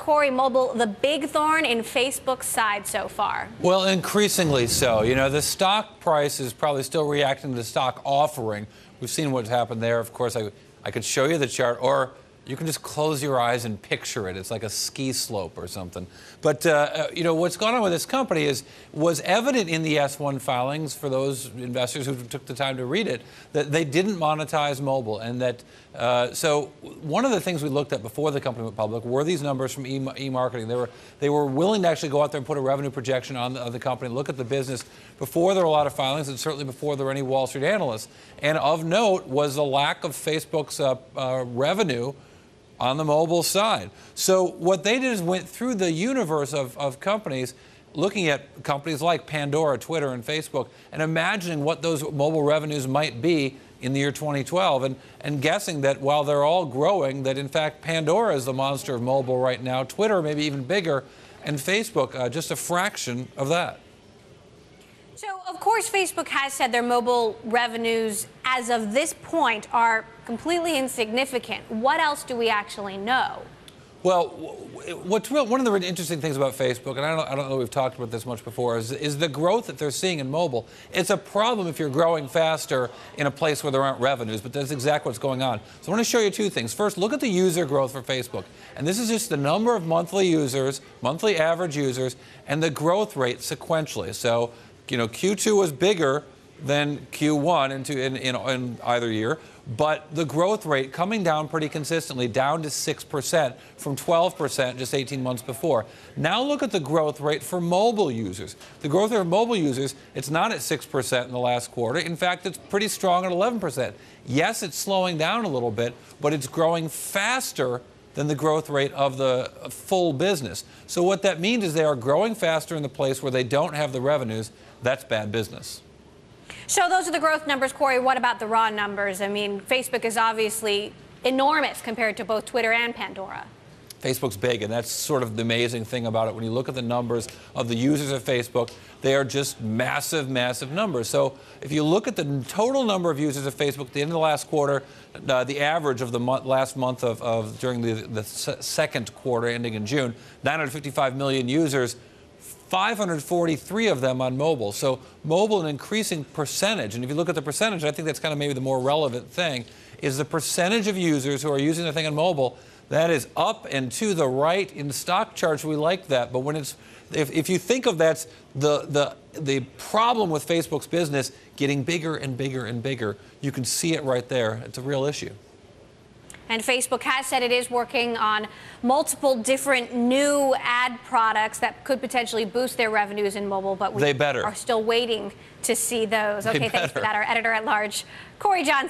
Corey, mobile the big thorn in Facebook's side so far? Well, increasingly so. You know, the stock price is probably still reacting to the stock offering. We've seen what's happened there. Of course, I could show you the chart, or you can just close your eyes and picture it. It's like a ski slope or something. But, you know, what's going on with this company was evident in the S-1 filings for those investors who took the time to read it, that they didn't monetize mobile. And that, so one of the things we looked at before the company went public were these numbers from e-marketing. They were willing to actually go out there and put a revenue projection on the company, look at the business before there were a lot of filings, and certainly before there were any Wall Street analysts. And of note was the lack of Facebook's revenue on the mobile side. So what they did is went through the universe of companies, looking at companies like Pandora, Twitter, and Facebook, and imagining what those mobile revenues might be in the year 2012, and guessing that while they're all growing, that in fact Pandora is the monster of mobile right now, Twitter maybe even bigger, and Facebook just a fraction of that. So, of course, Facebook has said their mobile revenues as of this point are completely insignificant. What else do we actually know? Well, one of the really interesting things about Facebook, and I don't know we've talked about this much before, is the growth that they're seeing in mobile. It's a problem if you're growing faster in a place where there aren't revenues, but that's exactly what's going on. So I want to show you two things. First, look at the user growth for Facebook. And this is just the number of monthly users, monthly average users, and the growth rate sequentially. So, you know, Q2 was bigger than Q1 in either year, but the growth rate coming down pretty consistently, down to 6% from 12% just 18 months before. Now look at the growth rate for mobile users. The growth rate of mobile users, it's not at 6% in the last quarter. In fact, it's pretty strong at 11%. Yes, it's slowing down a little bit, but it's growing faster than the growth rate of the full business. So what that means is they are growing faster in the place where they don't have the revenues. That's bad business. So those are the growth numbers, Corey. What about the raw numbers? I mean, Facebook is obviously enormous compared to both Twitter and Pandora. Facebook's big, and that's sort of the amazing thing about it. When you look at the numbers of the users of Facebook, they are just massive, massive numbers. So if you look at the total number of users of Facebook at the end of the last quarter, the average of the last month during the second quarter ending in June, 955 million users, 543 of them on mobile. So mobile, an increasing percentage. And if you look at the percentage, I think that's kind of maybe the more relevant thing, is the percentage of users who are using the thing on mobile. That is up and to the right. In the stock charts, we like that. But when it's, if you think of that's the problem with Facebook's business getting bigger and bigger and bigger, you can see it right there. It's a real issue. And Facebook has said it is working on multiple different new ad products that could potentially boost their revenues in mobile, but we are still waiting to see those. Okay, thanks for that. Our editor-at-large, Corey Johnson.